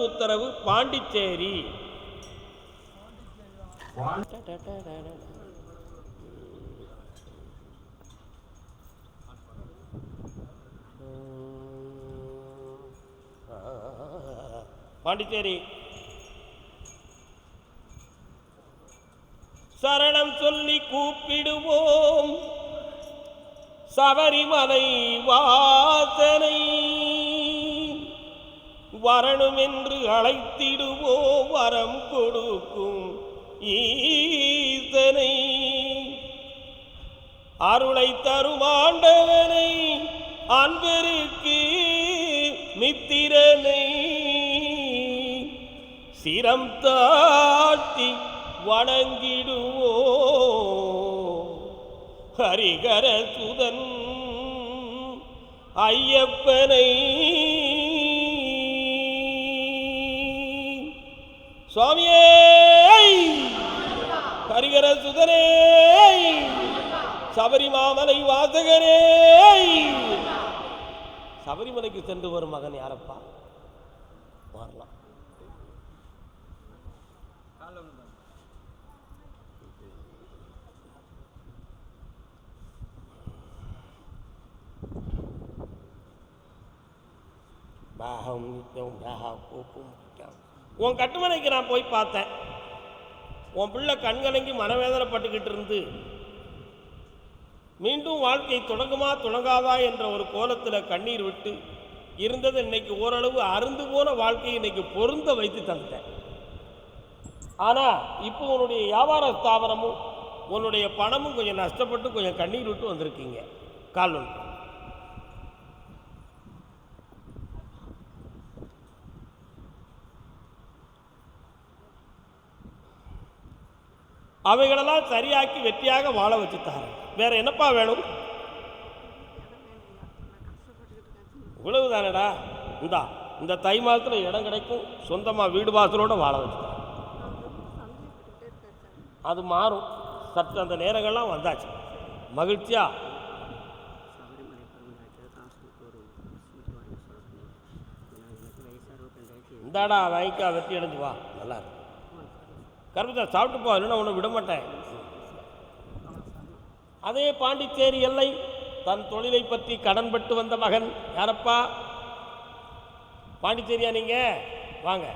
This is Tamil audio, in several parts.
உத்தரவு பாண்டிச்சேரி. பாண்டிச்சேரி. சரணம் சொல்லி கூப்பிடுவோம் சபரிமலை வாசனை, வரணும் என்று அழைத்திடுவோம் வரம் கொடுக்கும் ஈசனை, அருளை தருமாண்டவனை அன்பருக்கு மித்திரனை, சிரம் தாட்டி வணங்கிடுவோ ஹரிகர சுதன் ஐயப்பனை. சுவாமியே ஹரிகர சுதனே, சபரிமாமலை வாசகரே. சபரிமலைக்கு சென்று வரும் மகன் யாரப்பா? வரலாம். உன் கட்டுமனைக்கு நான் போய் பார்த்தேன். உன் பிள்ளை கண்கலங்கி மனவேதனைப்பட்டுக்கிட்டு இருந்து மீண்டும் வாழ்க்கை தொடங்குமா தொடங்காதா என்ற ஒரு கோலத்தில் கண்ணீர் விட்டு இருந்தது. இன்னைக்கு ஓரளவு அருந்து போன வாழ்க்கையை இன்னைக்கு பொருந்த வைத்து தந்தேன். ஆனால் இப்போ உன்னுடைய வியாபார ஸ்தாபனமும் உன்னுடைய பணமும் கொஞ்சம் நஷ்டப்பட்டு கொஞ்சம் கண்ணீர் விட்டு வந்திருக்கீங்க. கால் ஒன்று அவைகளெல்லாம் சரியாக்கி வெற்றியாக வாழ வச்சுத்தாங்க. வேற என்னப்பா வேணும்? இவ்வளவு தானடா. இந்த தை மாதத்தில் இடம் கிடைக்கும், சொந்தமாக வீடு வாசலோட வாழ வச்சுட்டாங்க. அது மாறும். சற்று அந்த நேரங்கள்லாம் வந்தாச்சு. மகிழ்ச்சியா இந்தாடா வாங்கிக்கா, வெற்றி அடைஞ்சு வா. நல்லா இருக்கு. கருப்பத்தா சாப்பிட்டு போ, இல்லைன்னா உன்னை விட மாட்டேன். அதே பாண்டிச்சேரி எல்லை தன் தொழிலை பற்றி கடன்பட்டு வந்த மகன் யாரப்பா? பாண்டிச்சேரியா நீங்க? வாங்க.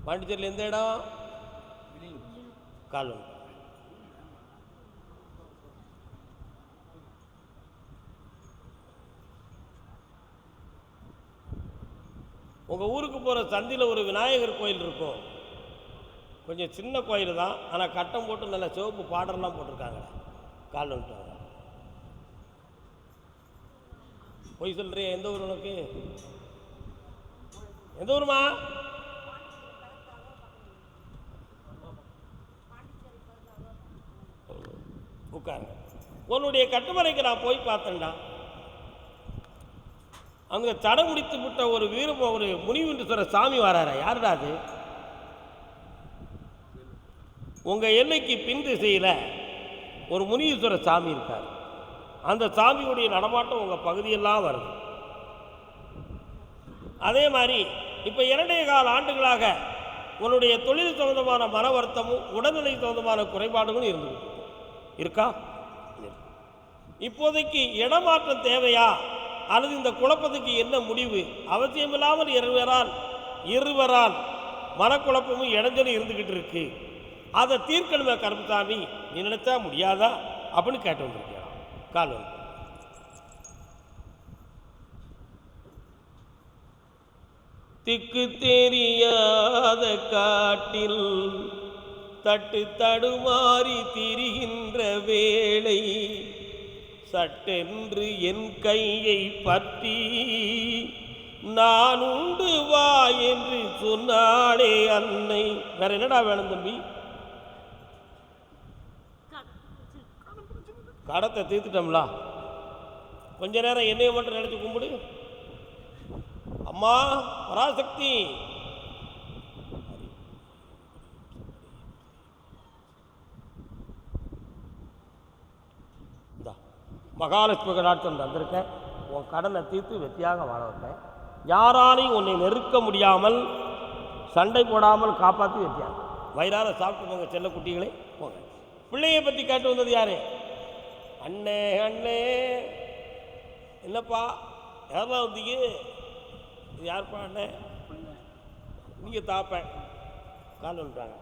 பாண்டிச்சேரியில் எந்த இடம்? கால். உங்கள் ஊருக்கு போகிற சந்தியில் ஒரு விநாயகர் கோயில் இருக்கும். கொஞ்சம் சின்ன கோயில் தான், ஆனால் கட்டம் போட்டு நல்ல சிவப்பு பாடர்லாம் போட்டிருக்காங்க. கால் வந்துட்டு போய் சொல்கிறிய? எந்த ஊர் உனக்கு? எந்த ஊருமா? உட்காருங்க. உன்னுடைய கட்டுமனைக்கு நான் போய் பார்த்தேன்டா. அங்கே தடை முடித்து விட்ட ஒரு ஒரு முனிவீண்டீஸ்வர சாமி வராரு. யாருடா அது? உங்கள் எல்லைக்கு பின் திசையில் ஒரு முனீஸ்வர சாமி இருக்கார். அந்த சாமியுடைய நடமாட்டம் உங்கள் பகுதியெல்லாம் வருது. அதே மாதிரி இப்போ 2.25 ஆண்டுகளாக உன்னுடைய தொழில் சம்பந்தமான மன வருத்தமும் உடல்நிலை சம்பந்தமான குறைபாடுகளும் இருந்து இருக்கா? இப்போதைக்கு இடமாற்றம் தேவையா அல்லது இந்த குழப்பத்துக்கு என்ன முடிவு? அவசியமில்லாமல் இருவரால் மனக்குழப்பமும் இடைஞ்சலும் இருந்துக்கிட்டு இருக்கு. அதை தீர்க்கணுமே கருப்புசாமி, நீ நினைச்சா முடியாதா அப்படின்னு கேட்டு வந்திருக்கியா? கால் வந்து திக்கு தெரியாத காட்டில் தட்டு தடுமாறி திரிகின்ற வேளை சட்டென்று என் கையை பற்றி நான் உண்டு வா என்று சொன்னாளே அன்னை. வேற என்னடா வேணும் தம்பி? கடத்தை தீர்த்துட்டோம்ல. கொஞ்ச நேரம் என்னைய மட்டும் நினைச்சு கும்பிடு. அம்மா பராசக்தி, மகாலட்சுமி கடாட்சம் தந்திருக்கேன். உன் கடனை தீர்த்து வெற்றியாக வாழ வைப்பேன். யாராலையும் உன்னை நெருக்க முடியாமல் சண்டை போடாமல் காப்பாற்றி வைத்தாங்க. வயிறார சாப்பிட்டு போங்க செல்ல குட்டிகளே போங்க. பிள்ளையை பற்றி கேட்டு வந்தது யாரு? அண்ணே அண்ணே. என்னப்பா யாரெல்லாம் வந்தீங்க? இது யாருப்பா அண்ணே? நீங்கள் தாப்பேன் கால் வந்துட்டாங்க.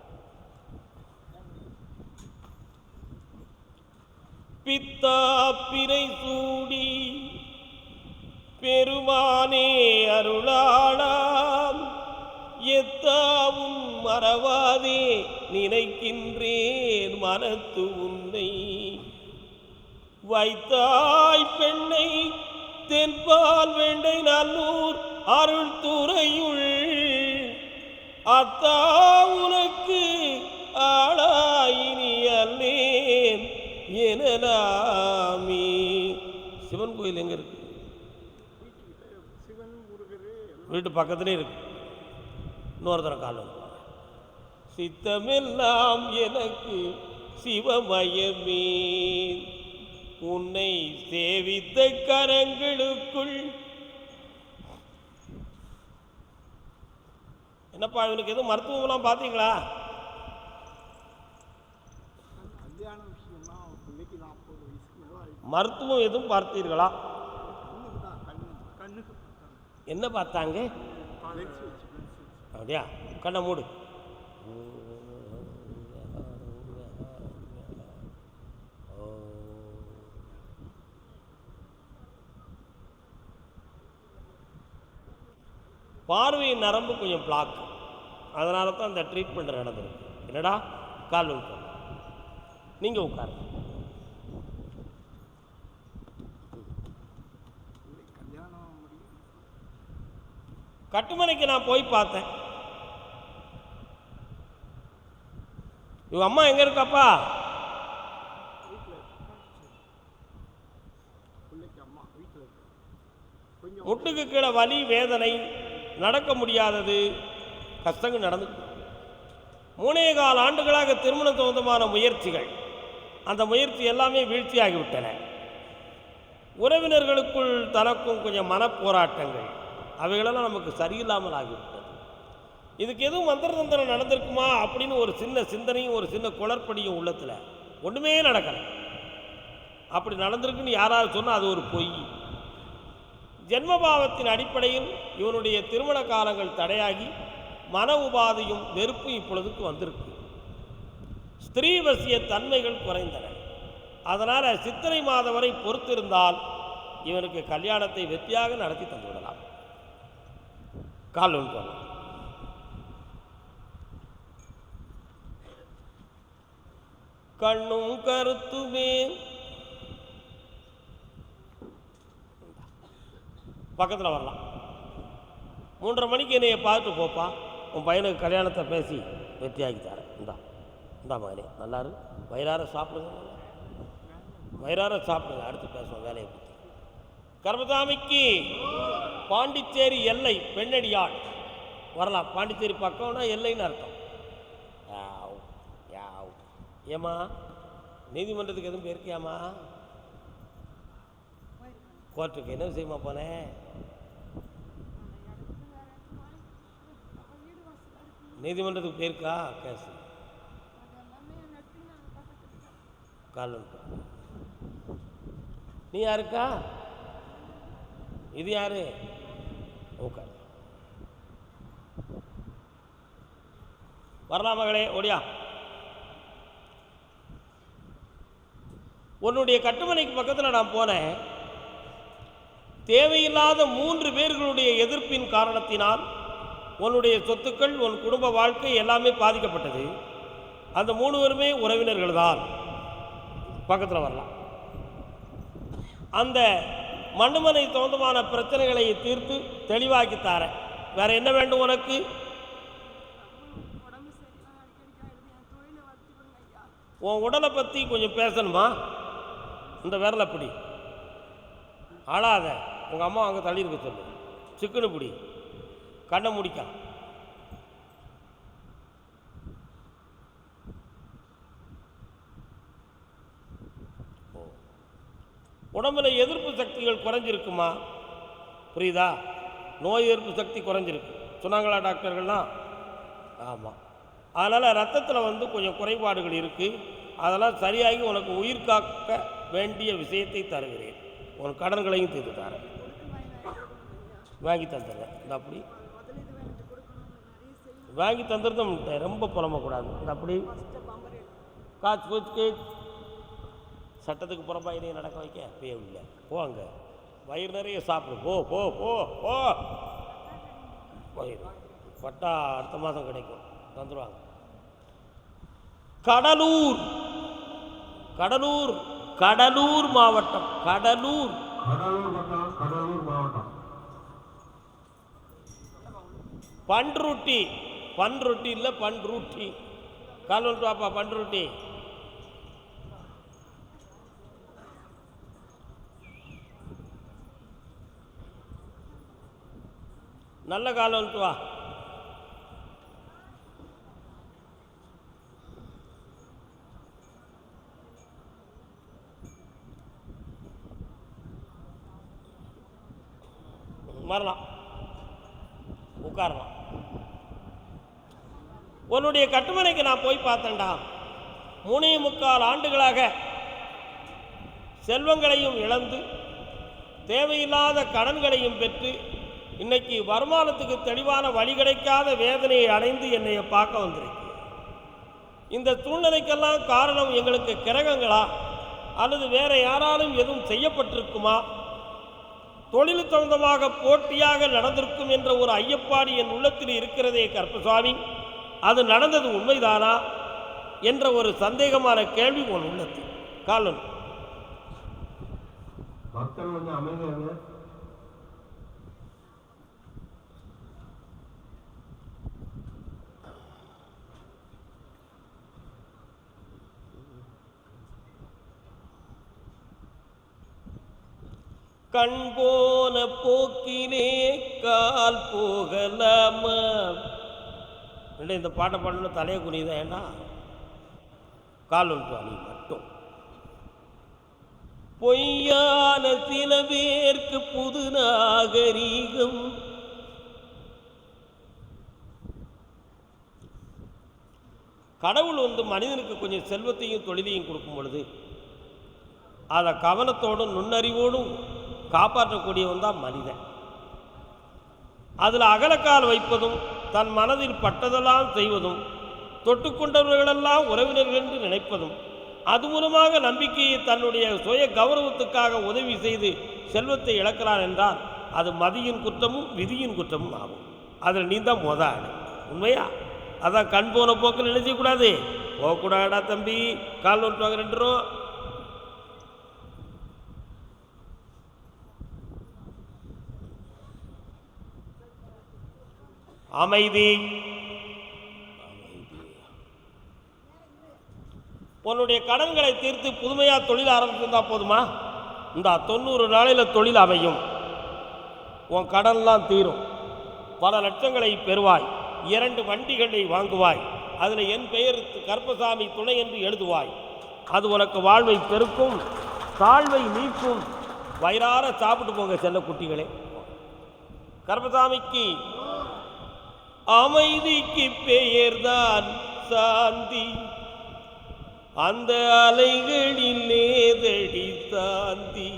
பித்தா பிறை சூடி பெருமானே அருளாளாம் எத்தாவும் மறவாதே நினைக்கின்றேன் மனத்து உன்னை வைத்தாய் பெண்ணை தென்பால் வேண்டை நல்லூர் அருள் துறையுள் அத்தா உனக்கு ஆளாயினி அல்லேன் எனலாமே. சிவன் கோயில் எங்க இருக்கு? வீட்டு பக்கத்துலேயே இருக்கு. இன்னொருத்தர காலம் சித்தமெல்லாம் எனக்கு சிவமயமே உன்னை சேவித்த கரங்களுக்குள். என்னப்பா இவனுக்கு எதுவும் மருத்துவம்லாம் பார்த்தீங்களா? மருத்துவம் எதுவும் பார்த்தீர்களா? என்ன பார்த்தாங்க? அப்படியா? கண்ணை மூடு. பார்வையின் நரம்பு கொஞ்சம் பிளாக், அதனால தான் அந்த ட்ரீட்மெண்ட் நடந்திருக்கு. என்னடா கால் உட்கார், நீங்கள் உட்காரு. கட்டுமனைக்கு நான் போய் பார்த்தேன். இவங்க அம்மா எங்க இருக்காப்பா? முட்டுக்கு கீழே வலி வேதனை, நடக்க முடியாதது, கஷ்டங்கள் நடந்து 3.25 ஆண்டுகளாக திருமண சொந்தமான முயற்சிகள், அந்த முயற்சி எல்லாமே வீழ்ச்சியாகிவிட்டன. உறவினர்களுக்குள் தனக்கும் கொஞ்சம் மனப்போராட்டங்கள், அவைகளெல்லாம் நமக்கு சரியில்லாமல் ஆகிவிட்டது. இதுக்கு எதுவும் மந்திர தந்திரம் நடந்திருக்குமா அப்படின்னு ஒரு சின்ன சிந்தனையும் ஒரு சின்ன குளறுபடியும் உள்ளத்தில். ஒன்றுமே நடக்கலை. அப்படி நடந்திருக்குன்னு யாராவது சொன்னால் அது ஒரு பொய். ஜென்மபாவத்தின் அடிப்படையில் இவனுடைய திருமண காலங்கள் தடையாகி மன உபாதையும் வெறுப்பும் இப்பொழுதுக்கு வந்திருக்கு. ஸ்திரீவசிய தன்மைகள் குறைந்தன. அதனால் சித்திரை மாதம் வரை பொறுத்திருந்தால் இவனுக்கு கல்யாணத்தை வெற்றியாக நடத்தி தந்துவிடலாம். கால் ஒன்று கண்ணும் கருத்துமே பக்கத்தில் வரலாம். 3:30 மணிக்கு என்னைய பார்த்துட்டு போப்பா, உன் பையனுக்கு கல்யாணத்தை பேசி வெற்றியாக்கி தரேன். இந்தா மகனே, நல்லாரு, வயிறார சாப்பிடுங்க, வயிறார சாப்பிடுங்க, அடுத்து பேசுவோம் வேலையை பற்றி. கர்மசாமிக்கு பாண்டிச்சேரி எல்லை பெண்ணடியாள் வரலாம். பாண்டிச்சேரி பக்கம்னா எல்லைன்னு அர்த்தம். ஏம்மா நீதிமன்றத்துக்கு எதுவும் போயிருக்கியாம்மா? கோர்ட்டுக்கு என்ன விஷயமா போனேன்? நீதிமன்றத்துக்கு போயிருக்கா? கேஸ் கால் நீ யாருக்கா? இது யாரு? ஓகே வரலாம் மகளே, ஓடியா. உன்னுடைய கட்டுமனைக்கு பக்கத்தில் நான் போனேன். தேவையில்லாத 3 பேர்களுடைய எதிர்ப்பின் காரணத்தினால் உன்னுடைய சொத்துக்கள், உன் குடும்ப வாழ்க்கை எல்லாமே பாதிக்கப்பட்டது. அந்த 3 பேருமே உறவினர்கள் தான். பக்கத்தில் வரலாம். அந்த மண்ணுமனை சொந்தமான பிரச்சனைகளை தீர்த்து தெளிவாக்கித்தார. வேற என்ன வேண்டும் உனக்கு? உன் உடலை பற்றி கொஞ்சம் பேசணுமா? இந்த விரலை பிடி, ஆளாத. உங்கள் அம்மா அங்கே தள்ளி இருக்க சொல்லு. சிக்கனு பிடி, கண்ணை முடிக்க. உடம்புல எதிர்ப்பு சக்திகள் குறைஞ்சிருக்குமா? புரியுதா? நோய் எதிர்ப்பு சக்தி குறைஞ்சிருக்கு சொன்னாங்களா டாக்டர்கள்லாம்? ஆமாம். அதனால் ரத்தத்தில் வந்து கொஞ்சம் குறைபாடுகள் இருக்குது. அதெல்லாம் சரியாகி உனக்கு உயிர் காக்க வேண்டிய விஷயத்தை தருகிறேன். உன் கடன்களையும் தீர்த்து தரேன். வாங்கி தந்துடுறேன். இந்த அப்படி வாங்கி தந்துருந்தோம். ரொம்ப புலம்பக்கூடாது. இந்த அப்படி காய்ச்சி போச்சு சட்டத்துக்கு புறம்பா இதையும் நடக்க வைக்க அப்பயே இல்லை. போங்க, வயிறு நிறைய சாப்பிடு. போ போ போ போ. வயிறு பட்டா அடுத்த மாதம் கிடைக்கும், தந்துடுவாங்க. கடலூர் கடலூர் கடலூர் மாவட்டம். கடலூர் மாவட்டம். பன்ருட்டி. பன்ருட்டி இல்லை, பன்ருட்டி. கால் பாப்பா. பன்ருட்டி. நல்ல கால் வந்துட்டு வா. வரலாம், உட்காரலாம். உன்னுடைய கட்டுமனைக்கு நான் போய் பார்த்தேன்டா. 3.25 ஆண்டுகளாக செல்வங்களையும் இழந்து தேவையில்லாத கடன்களையும் பெற்று இன்னைக்கு வருமானத்துக்கு தெளிவான வழி கிடைக்காத வேதனையை அடைந்து என்னை பார்க்க வந்திருக்கு. இந்த சூழ்நிலைக்கெல்லாம் காரணம் எங்களுக்கு கிரகங்களா அல்லது வேற யாராலும் எதுவும் செய்யப்பட்டிருக்குமா? தொழில் சொந்தமாக போட்டியாக நடந்திருக்கும் என்ற ஒரு ஐயப்பாடு என் உள்ளத்தில் இருக்கிறதே கருப்பசாமி. அது நடந்தது உண்மைதானா என்ற ஒரு சந்தேகமான கேள்வி உன் உள்ளத்தில். காலம் மக்கள் வந்து அமைதியாக கண் போன போக்கினே கால் போகலாமா. இந்த பாட்டை பாடணும் தலையை குனிதான். ஏன்னா கால் ஒன்று நீ மட்டும் பொய்யான சில பேருக்கு புது நாகரீகம். கடவுள் வந்து மனிதனுக்கு கொஞ்சம் செல்வத்தையும் தொழிலையும் கொடுக்கும் பொழுது அதை கவனத்தோடும் நுண்ணறிவோடும் காப்பாற்றக்கூடியவன் தான் மனிதன். அதில் அகலக்கால் வைப்பதும் தன் மனதில் பட்டதெல்லாம் செய்வதும் தொட்டுக்கொண்டவர்களெல்லாம் உறவினர்கள் என்று நினைப்பதும் அது மூலமாக நம்பிக்கையை தன்னுடைய சுய கௌரவத்துக்காக உதவி செய்து செல்வத்தை இழக்கிறான் என்றால் அது மதியின் குற்றமும் விதியின் குற்றமும் ஆகும். அதில் நீ தான் ஆடு. உண்மையா? அதான் கண் போன போக்கில் நினைச்சக்கூடாது. போகக்கூடாடா தம்பி. கால் நோட்டுவாங்க 2 ரூபா. அமைதி. உன்னுடைய கடன்களை தீர்த்து புதுமையாக தொழில் ஆரம்பிச்சிருந்தா போதுமா? இந்த 90 நாளையில் தொழில் அமையும். உன் கடன்லாம் தீரும். பல லட்சங்களை பெறுவாய். 2 வண்டிகளை வாங்குவாய். அதில் என் பெயர் கருப்பசாமி துணை என்று எழுதுவாய். அது உனக்கு வாழ்வை பெருக்கும், தாழ்வை நீக்கும். வயிறார சாப்பிட்டு போங்க செல்ல குட்டிகளே. கருப்பசாமிக்கு அமைதிக்கு பெயர்தான் சாந்தி. அந்த அலைகளில் நேதடி சாந்தி.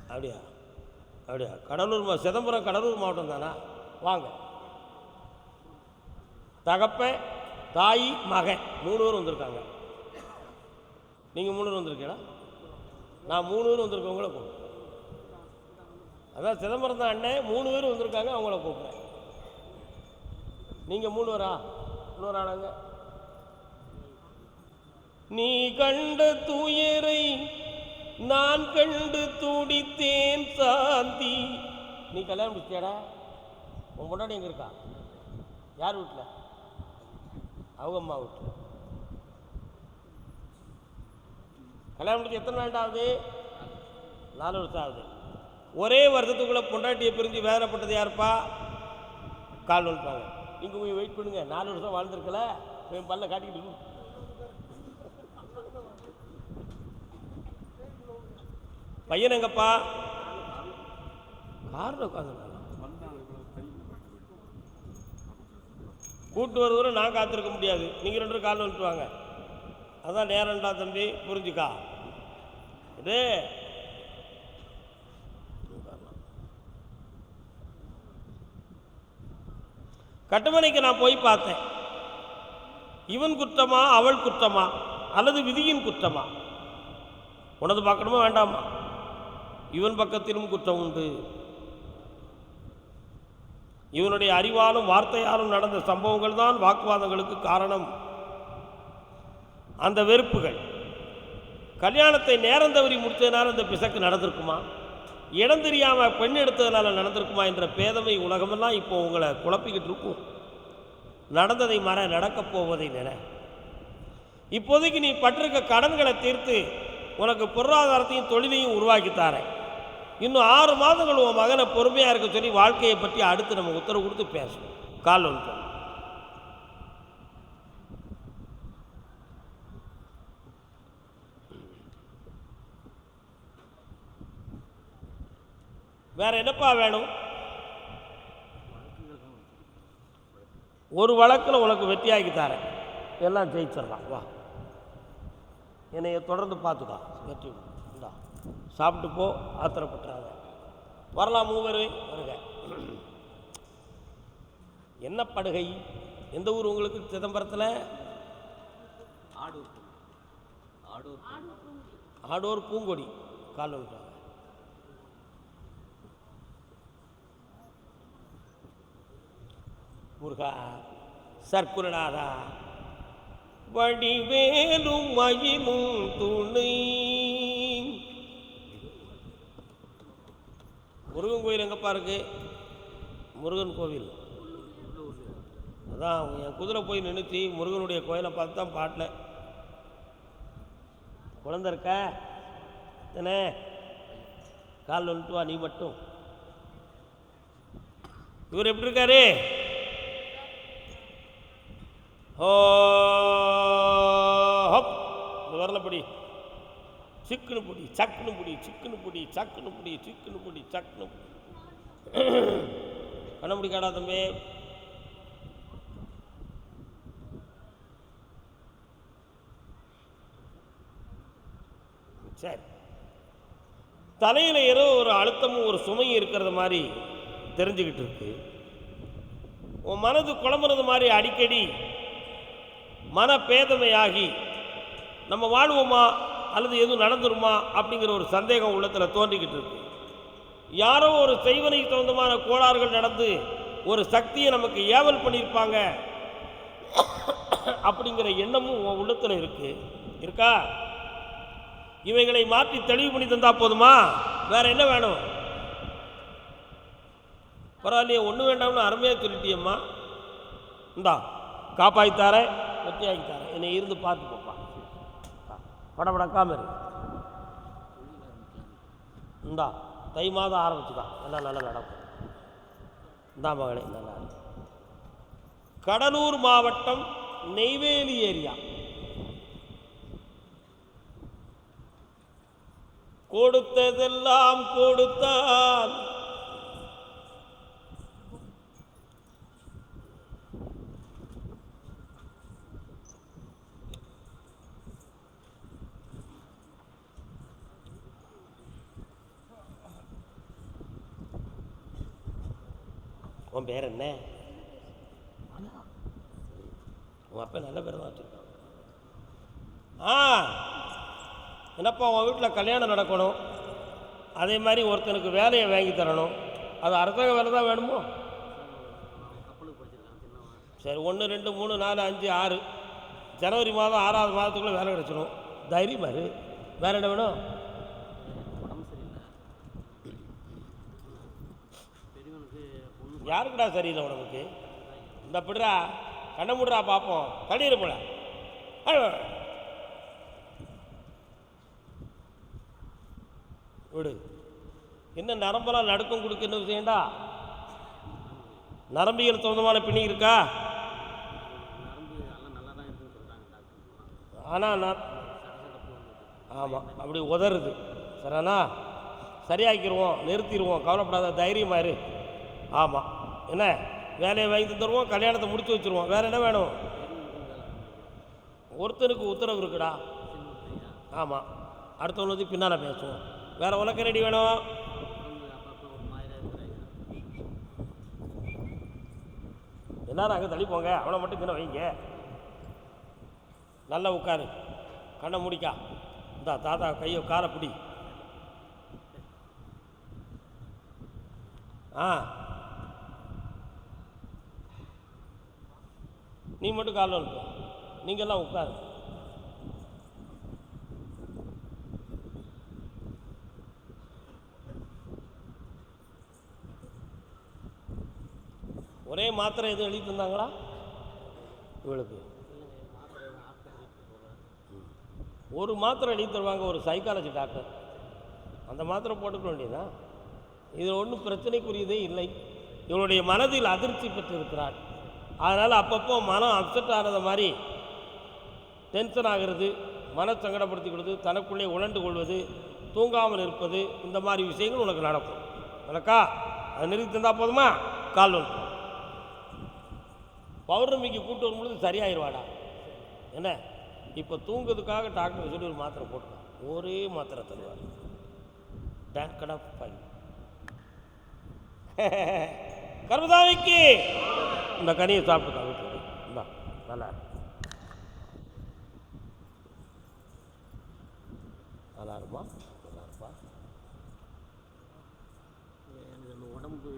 அப்படியா? அப்படியா? கடலூர் சிதம்பரம் கடலூர் மாவட்டம் தானா? வாங்க. தகப்பன், தாய், மகன் 3 பேர் வந்திருக்காங்க. நீங்கள் 3 பேர் வந்திருக்கீங்களா? நான் 3 பேர் வந்திருக்கவங்கள கூப்பிடுறேன். அதான் சிதம்பரம் தான் அண்ணன். 3 பேர் வந்திருக்காங்க, அவங்கள கூப்பிட்றேன். நீங்கள் 3 பேரா? இன்னொரு ஆளாங்க. நீ கண்ட துயரை நான் கண்டு துடித்தேன் சாந்தி. நீ கல்யாணம் முடிச்சியாடா? உன் முன்னாடி எங்கே இருக்கா? யார் வீட்டில்? அவங்க அம்மா வீட்டில். கல்யாணம் முடிச்சு எத்தனை நாள் ஆகுது? 4 வருஷம் ஆகுது. ஒரே வருஷத்துக்குள்ளே பொண்டாட்டியை பிரிஞ்சு வேதனைப்பட்டது யாருப்பா? கால் வந்துட்டாங்க. நீங்கள் போய் வெயிட் பண்ணுங்க. 4 வருஷம் வாழ்ந்துருக்கல, பல்ல காட்டிக்கிட்டு. பையன் எங்கப்பா? காரில் உட்காந்து கூட்டு வருவரை நான் காத்திருக்க முடியாது. நீங்கள் 2 பேரும் காலில் வந்துட்டு வாங்க. அதான் நேரம்டா தம்பி, புரிஞ்சுக்கா. இது கட்டுமனைக்கு நான் போய் பார்த்தேன். இவன் குற்றமா அவள் குற்றமா அல்லது விதியின் குற்றமா? உனது பார்க்கணுமா வேண்டாமா? இவன் பக்கத்திலும் குற்றம் உண்டு. இவனுடைய அறிவாலும் வார்த்தையாலும் நடந்த சம்பவங்கள் தான் வாக்குவாதங்களுக்கு காரணம். அந்த வெறுப்புகள் கல்யாணத்தை நேரம் தவறி முடித்ததுனால இந்த பிசக்கு நடந்திருக்குமா, இடம் தெரியாமல் பெண் எடுத்ததுனால நடந்திருக்குமா என்ற பேதமை உலகமெல்லாம் இப்போ உங்களை குழப்பிக்கிட்டு இருக்கும். நடந்ததை மற, நடக்கப் போவதை நினை. இப்போதைக்கு நீ பட்டிருக்க கடன்களை தீர்த்து உனக்கு பொருளாதாரத்தையும் தொழிலையும் உருவாக்கித்தாரேன். இன்னும் 6 மாதங்கள் உன் மகனை பொறுமையாக இருக்க சொல்லி வாழ்க்கையை பற்றி அடுத்து நம்ம உத்தரவு கொடுத்து பேசணும். கால் ஒன்று வேற என்னப்பா வேணும்? ஒரு வழக்கில் உனக்கு வெற்றியாக்கி தரேன், எல்லாம் ஜெயிச்சிடலாம். வா, என்னைய தொடர்ந்து பார்த்துக்கா. வெற்றி இந்தா, சாப்பிட்டு போ, ஆத்திரப்பட்டுறாங்க. வரலாம், மூவர் வருக. என்ன படுகை? எந்த ஊர் உங்களுக்கு? சிதம்பரத்தில் ஆடூர் பூங்கொடி. கால் விட்டாங்க. முருகா சர்க்குருநாதா வடிவேலும் மயிலும் துணை. முருகன் கோயில் எங்கப்பா இருக்கு? முருகன் கோவில் அதான் என் குதிரை போய் நிறுத்தி முருகனுடைய கோயிலை பார்த்து தான் பாட்டில். குழந்தை இருக்க தானே? கால் வந்துட்டு வா நீ மட்டும். இவர் எப்படி இருக்காரு? ஓ ஹப், இந்த வரலப்படி சிக்குன்னு பொடி, சக்குன்னு பொடி, சிக்குன்னு பொடி, சக்குன்னு பொடி, சிக்குன்னு பொடி, சக்குன்னு பொடி. கண்ணமுடி காடா தம்பி. சரி, தலையில் ஏதோ ஒரு அழுத்தமும் ஒரு சுமையும் இருக்கிறது மாதிரி தெரிஞ்சுக்கிட்டு இருக்கு. உன் மனது குழம்புறது மாதிரி அடிக்கடி மனப்பேதமையாகி நம்ம வாழ்வோமா அல்லது எதுவும் நடந்துருமா அப்படிங்கிற ஒரு சந்தேகம் உள்ளத்தில் தோன்றிக்கிட்டு இருக்கு. யாரோ ஒரு செய்வனைக்கு தகுந்தமான கோளாறுகள் நடந்து ஒரு சக்தியை நமக்கு ஏவல் பண்ணியிருப்பாங்க அப்படிங்கிற எண்ணமும் உன் உள்ளத்தில் இருக்கா? இவைகளை மாற்றி தெளிவு பண்ணி தந்தா போதுமா? வேற என்ன வேணும்? பரவாயில்லையே, ஒன்றும் வேண்டாம்னு அருமையாக சொல்லிட்டியம்மா. இந்தா காப்பாற்றித்தார, வெற்றியாகித்தார. என்னை இருந்து பார்த்து போப்பா, படபடக்காம இருக்கு. இந்தா தை மாதம் ஆரம்பிச்சுதான் எல்லாம் நல்லா நடக்கும். இந்தா மகளே, நல்லா இருக்கும். கடலூர் மாவட்டம் நெய்வேலி ஏரியா. கொடுத்ததெல்லாம் கொடுத்தான், உன் பேர் என்ன? உன் அப்பா நல்ல பேர் தான் வச்சுருக்கான். என்னப்பா, உன் வீட்டில் கல்யாணம் நடக்கணும், அதே மாதிரி ஒருத்தனுக்கு வேலையை வாங்கி தரணும். அது அரசாங்க வேலை தான் வேணுமோ? சரி, 1 2 3 4 5 6 ஜனவரி மாதம் 6வது மாதத்துக்குள்ளே வேலை கிடச்சிடும். தைரியமாக இரு. வேறு என்ன வேணும்? யாருக்குடா சரியில்லை உனக்கு? இந்த பிடுறா, கண்ணை முடுறா பார்ப்போம். தண்ணீர் போல விடு. என்ன நரம்பெல்லாம் நடுக்கம் கொடுக்க என்ன விஷயம்டா? நரம்பியல் சொந்தமான பிணி இருக்கா? ஆனால் ஆமாம், அப்படி உதறுது. சரிண்ணா? சரியாக்கிடுவோம், நிறுத்திடுவோம், கவலைப்படாத, தைரியமாக இரு. ஆமாம், என்ன வேலையை வாங்கி தருவோம், கல்யாணத்தை முடிச்சு வச்சுருவோம். வேறு என்ன வேணும்? ஒருத்தனுக்கு உத்தரவு இருக்குடா. ஆமாம், அடுத்தவனுக்கு பின்னால் பேசுவோம். வேறு உனக்கு ரெடி வேணும்? எல்லாரும் அங்கே தள்ளி போங்க, அவனை மட்டும் பின்ன வைங்க. நல்லா உட்காரு, கண்ணை முடிக்கா. இந்தா தாத்தா கையை காலை பிடி. நீ மட்டும் காலில் அனுப்பு, நீங்கள்லாம் உட்காரு. ஒரே மாத்திரை எதுவும் எழுதி தந்தாங்களா இவளுக்கு? ஒரு மாத்திரை எழுதி தருவாங்க, ஒரு சைக்காலஜி டாக்டர். அந்த மாத்திரை போட்டுக்க வேண்டியதான். இது ஒன்றும் பிரச்சனைக்குரியதே இல்லை. இவளுடைய மனதில் அதிர்ச்சி பெற்றிருக்கிறாள். அதனால் அப்பப்போ மனம் அப்செட் ஆகிறத மாதிரி டென்ஷன் ஆகிறது, மன சங்கடப்படுத்திக்கிறது, தனக்குள்ளே உழண்டு கொள்வது, தூங்காமல் இருப்பது, இந்த மாதிரி விஷயங்கள் உனக்கு நடக்கும். நடக்கா? அதை நிறுத்தி தந்தால் போதுமா? கால் வந்து பௌர்ணமிக்கு கூட்டு வரும்பொழுது சரியாயிருவாடா. என்ன இப்போ தூங்குறதுக்காக டாக்டர் சொல்லி ஒரு மாத்திரை போட்டுக்கலாம். ஒரே மாத்திரை தருவார். டேங்கட் ஆஃப் ஃபைவ். கர்மதாமிக்கு இந்த கனியை சாப்பிட்டுக்கா வீட்டுக்கு. இந்தா நல்லா நல்லா இருப்பா, நல்லா இருப்பா. உடம்பு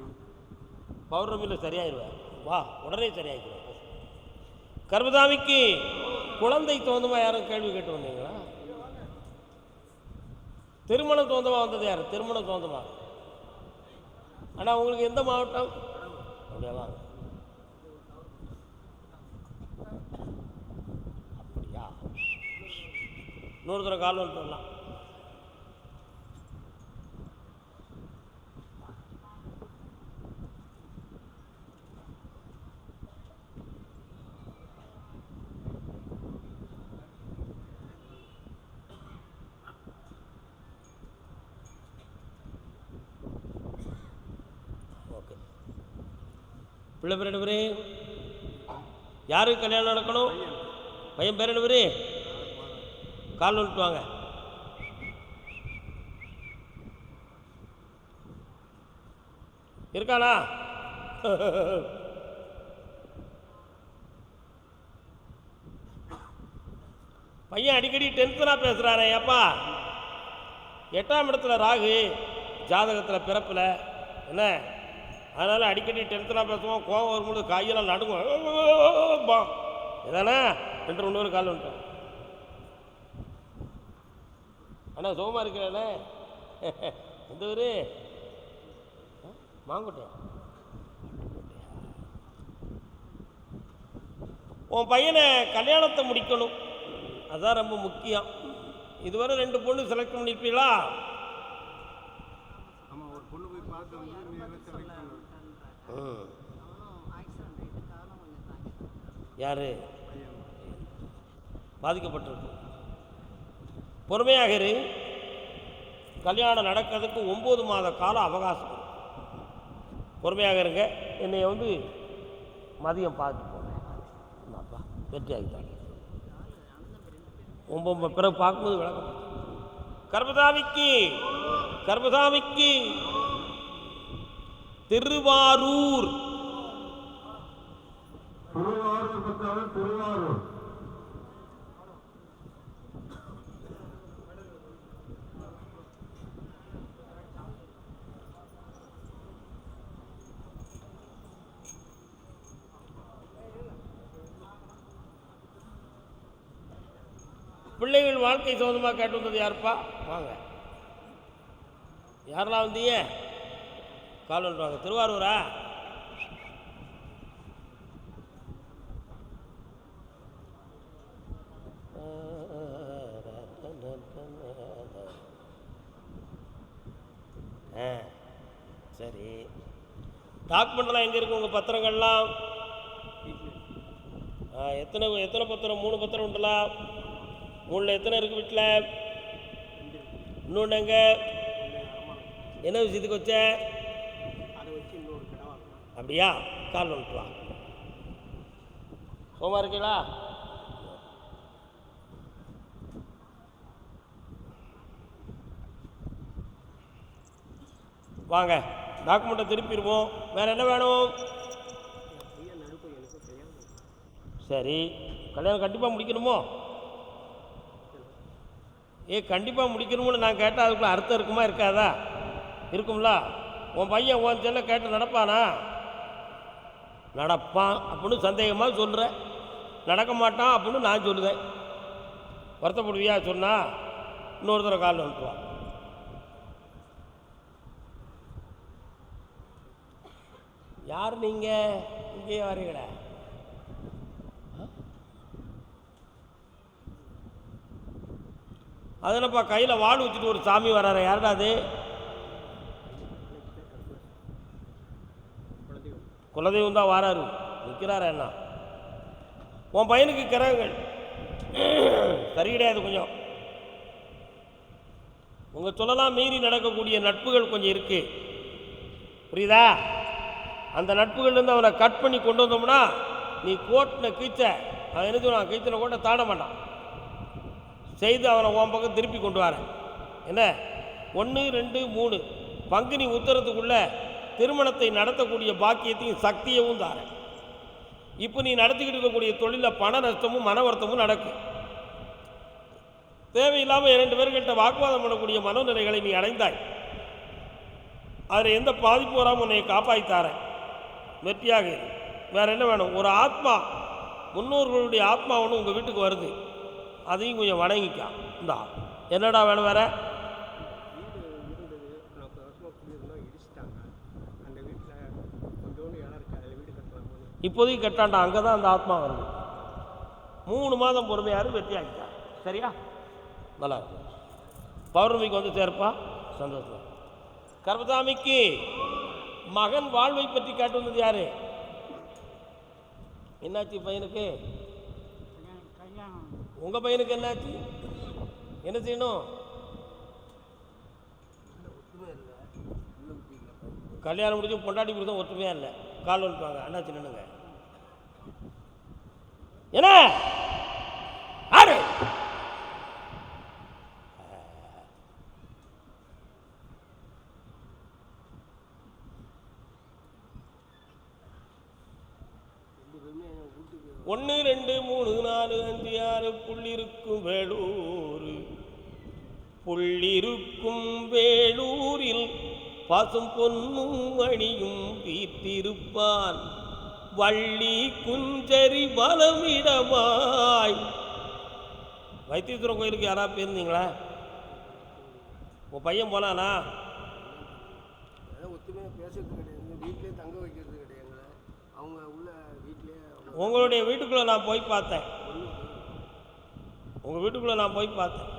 பௌர்ணமியில் சரியாயிருவேன். வா, உடனே சரியாயிடுவேன். கர்மதாமிக்கு குழந்தை தோந்தமாக யாரும் கேள்வி கேட்டு வந்தீங்களா? திருமணம் தோந்தமாக வந்தது யார்? திருமணம் தோந்தமா? ஆனால் உங்களுக்கு எந்த மாவட்டம்? அப்படியா? வாங்க. அப்படியா? இன்னொரு தடவை கால் வந்து சொல்லலாம். பிள்ளை பேர் என்ன பேர்? யாருக்கு கல்யாணம் நடக்கணும்? பையன் பேர் என்ன பேர்? கால் வந்துட்டு வாங்க. இருக்கானா? பையன் அடிக்கடி டென்ஷனாக பேசுகிறானே அப்பா. 8ஆம் இடத்துல ராகு, ஜாதகத்தில் பிறப்பில் என்ன, அதனால் அடிக்கடி டென்ஷனாக பேசுவோம். கோவம் வரும்போது கையெல்லாம் நடுங்கும். இதானே 2 கால் வந்துட்டோம். அண்ணா சுகமாக இருக்கிறானே? எந்த ஊர்? மாங்கோட்டையா? உன் பையனை கல்யாணத்தை முடிக்கணும், அதுதான் ரொம்ப முக்கியம். இதுவரை 2 பொண்ணு செலக்ட் பண்ணியிருப்பீங்களா? யாரு பாதிக்கப்பட்டிருக்கு? பொறுமையாக இரு. கல்யாணம் நடக்கிறதுக்கு 9 மாத கால அவகாசம். பொறுமையாக இருங்க. என்னை வந்து மதியம் பார்த்து போங்கப்பா, வெற்றி ஆகிட்டாங்க. 9 பிறகு பார்க்கும்போது விளக்கம். கர்மசாமிக்கு கர்மசாமிக்கு திருவாரூர் திருவாரூர் பிள்ளைகள் வாழ்க்கை சோதமாக கேட்டு வந்தது யாருப்பா? வாங்க. யாரெல்லாம் வந்தீங்க? கால் வந்துடுவாங்க. திருவாரூரா? சரி, டாக்குமெண்ட்லாம் எங்கே இருக்குது உங்கள் பத்திரங்கள்லாம்? எத்தனை எத்தனை பத்திரம்? 3 பத்திரம் உண்டுலாம். 3ல் எத்தனை இருக்குது வீட்டில்? இன்னொன்று எங்கே? என்ன விஷயத்துக்கு வச்ச? அப்படியா? கால் வந்துட்டு வா. சோமா இருக்கீங்களா? வாங்க, டாக்குமெண்ட்டை திருப்பிடுவோம். வேறு என்ன வேணும்? சரி, கல்யாணம் கண்டிப்பாக முடிக்கணுமோ? கண்டிப்பாக முடிக்கணும்னு நான் கேட்டால் அதுக்குள்ள அர்த்தம் இருக்குமா இருக்காதா? இருக்கும்ல. உன் பையன் உன் செல்ல கேட்டு நடப்பானா? நடப்பான் அப்படின்னு சந்தேகமாக சொல்கிறேன். நடக்க மாட்டான் அப்படின்னு நான் சொல்லுவேன். வருத்தப்படுவியா சொன்னால்? இன்னொருத்தர கால் வந்துட்டுவான். யார் நீங்கள்? இங்கேயே வரீங்களா? அதனப்பா கையில் வாள் வச்சுட்டு ஒரு சாமி வர்றாரு, யாருடா அது? குலதெய்வம் தான் வராரு, நிற்கிறாரா என்ன? உன் பையனுக்கு கிரகங்கள் சரி கிடையாது. கொஞ்சம் உங்கள் சொல்லலாம் மீறி நடக்கக்கூடிய நட்புகள் கொஞ்சம் இருக்கு, புரியுதா? அந்த நட்புகள்லேருந்து அவனை கட் பண்ணி கொண்டு வந்தோம்னா நீ கோட்டின கீச்ச அவன் என்ன சொல்லுவான்? கீச்சனை கோட்டை தாண்ட மாட்டான். செய்து அவனை உன் பக்கம் திருப்பி கொண்டு வரேன். என்ன 1 2 3 பங்குனி உத்தரத்துக்குள்ள திருமணத்தை நடத்தக்கூடிய பாக்கியத்தையும் சக்தியவும் தாரேன். இப்போ நீ நடத்திக்கிட்டு இருக்கக்கூடிய தொழிலில் பண நஷ்டமும் மன வருத்தமும் நடக்கும். தேவையில்லாமல் 2 பேர்கிட்ட வாக்குவாதம் பண்ணக்கூடிய மனோநிலைகளை நீ அடைந்தாய். அதில் எந்த பாதிப்பு வராமல் உன்னை காப்பாற்றித்தாரேன். வெற்றியாக இரு. வேறு என்ன வேணும்? ஒரு ஆத்மா, முன்னோர்களுடைய ஆத்மா ஒன்று உங்கள் வீட்டுக்கு வருது, அதையும் கொஞ்சம் வணங்கிக்கா. இந்தா என்னடா வேணும்? வேற இப்போதைக்கு கட்டாண்டா, அங்கே தான் அந்த ஆத்மா வருது. 3 மாதம் பொறுமையாரு, வெற்றியாகிட்டா. சரியா? நல்லா இருக்கு. பௌர்ணமிக்கு வந்து சேர்ப்பா, சந்தோஷம். கர்மசாமிக்கு மகன் வாழ்வை பற்றி கேட்டு வந்தது யாரு? என்னாச்சு பையனுக்கு? உங்கள் பையனுக்கு என்னாச்சு? என்ன செய்யணும்? கல்யாணம் முடிஞ்சு பொண்டாட்டி கொடுத்தா ஒற்றுமையா இல்லை. கால் வந்துட்டாங்க, அண்ணாச்சி நின்னுங்க. என்ன ஆறு? ஒன்று 2 3 4 5 6 புள்ளிருக்கும் வேலூர், புள்ளிருக்கும் வேலூரில் பசும் பொன்னும் அணியும் வீட்டிருப்பான், வள்ளி குஞ்சரி வளமிடமாய். வைத்தீஸ்வரன் கோயிலுக்கு யாராவது போயிருந்தீங்களா? உன் பையன் போனானா? ஒத்துமையாக பேசுறது கிடையாது, வீட்டிலே தங்க வைக்கிறது கிடையாது. அவங்க உள்ள வீட்டிலே. உங்களுடைய வீட்டுக்குள்ளே நான் போய் பார்த்தேன். உங்கள் வீட்டுக்குள்ளே நான் போய் பார்த்தேன்.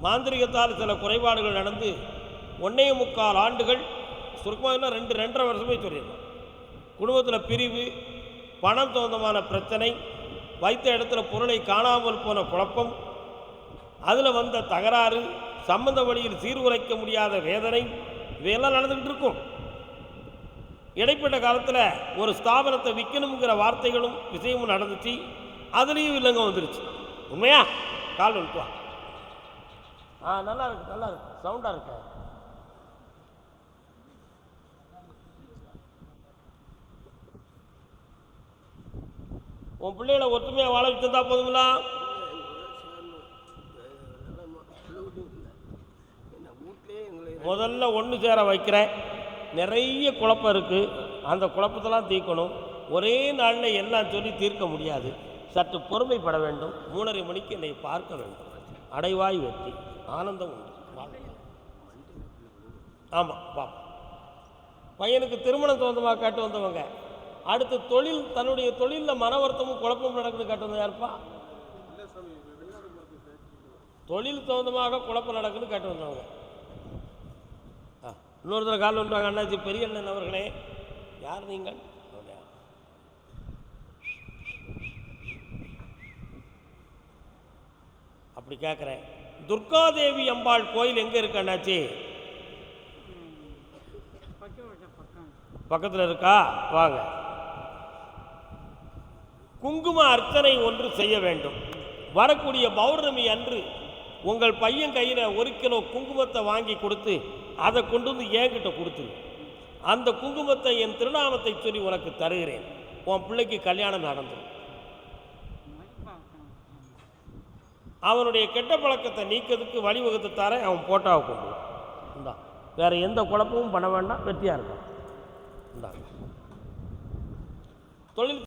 மாந்திரிகத்தால் சில குறைபாடுகள் நடந்து 1.25 ஆண்டுகள், சுருக்கமாக 2.5 வருஷமே சொல்லியிருந்தோம். குடும்பத்தில் பிரிவு, பணம் சம்பந்தமான பிரச்சனை, வைத்த இடத்துல பொருளை காணாமல் போன குழப்பம், அதில் வந்த தகராறு, சம்பந்த வழியில் சீர்குலைக்க முடியாத வேதனை, இவையெல்லாம் நடந்துக்கிட்டு இருக்கும். இடைப்பட்ட காலத்தில் ஒரு ஸ்தாபனத்தை விற்கணுங்கிற வார்த்தைகளும் விஷயமும் நடந்துச்சு. அதுலேயும் இல்லைங்க வந்துருச்சு. உண்மையா? கால் வந்துட்டு வா. நல்லா இருக்கு, நல்லா இருக்கு, சவுண்டாக இருக்கு. உன் பிள்ளைகளை ஒற்றுமையாக வாழ வச்சிருந்தா போதுங்களா? முதல்ல ஒன்று சேர வைக்கிறேன். நிறைய குழப்பம் இருக்குது, அந்த குழப்பத்தெல்லாம் தீர்க்கணும். ஒரே நாளில் எல்லாம் சொல்லி தீர்க்க முடியாது. சற்று பொறுமைப்பட வேண்டும். 3:30 மணிக்கு என்னை பார்க்க வேண்டும். அடைவாய் வெற்றி, ஆனந்தம் உண்டு. ஆமாம் பாப்பா. பையனுக்கு திருமணம் சொந்தமாக கேட்டு வந்தவங்க, அடுத்து தொழில், தன்னுடைய தொழிலில் மன வருத்தமும் குழப்பமும் நடக்குது கேட்டு வந்தது யாருப்பா? தொழில் சொந்தமாக குழப்பம் நடக்குதுன்னு கேட்டு வந்தவங்க. இன்னொருத்தர் கால் வந்துட்டாங்க, அண்ணாச்சி பெரிய அண்ணன் அவர்களே, யார் நீங்கள்? அப்படி கேட்குறேன். துர்காதேவி அம்பாள் கோயில் எங்கே இருக்கு அண்ணாச்சி? பக்கத்தில் இருக்கா? வாங்க. குங்கும அர்ச்சனை ஒன்று செய்ய வேண்டும். வரக்கூடிய பௌர்ணமி அன்று உங்கள் பையன் கையில் 1 கிலோ குங்குமத்தை வாங்கி கொடுத்து அதை கொண்டு வந்து என்கிட்ட கொடுத்துரு. அந்த குங்குமத்தை என் திருநாமத்தை சொல்லி உனக்கு தருகிறேன். உன் பிள்ளைக்கு கல்யாணம் நடந்துடும். அவனுடைய கெட்ட பழக்கத்தை நீக்கிறதுக்கு வழிவகுத்து தரேன். அவன் போட்டாவை கொண்டு இந்தா. வேறு எந்த குழப்பமும் பண்ண வேண்டாம். வெற்றியாக இருக்கும். இந்தாங்க. தொழில்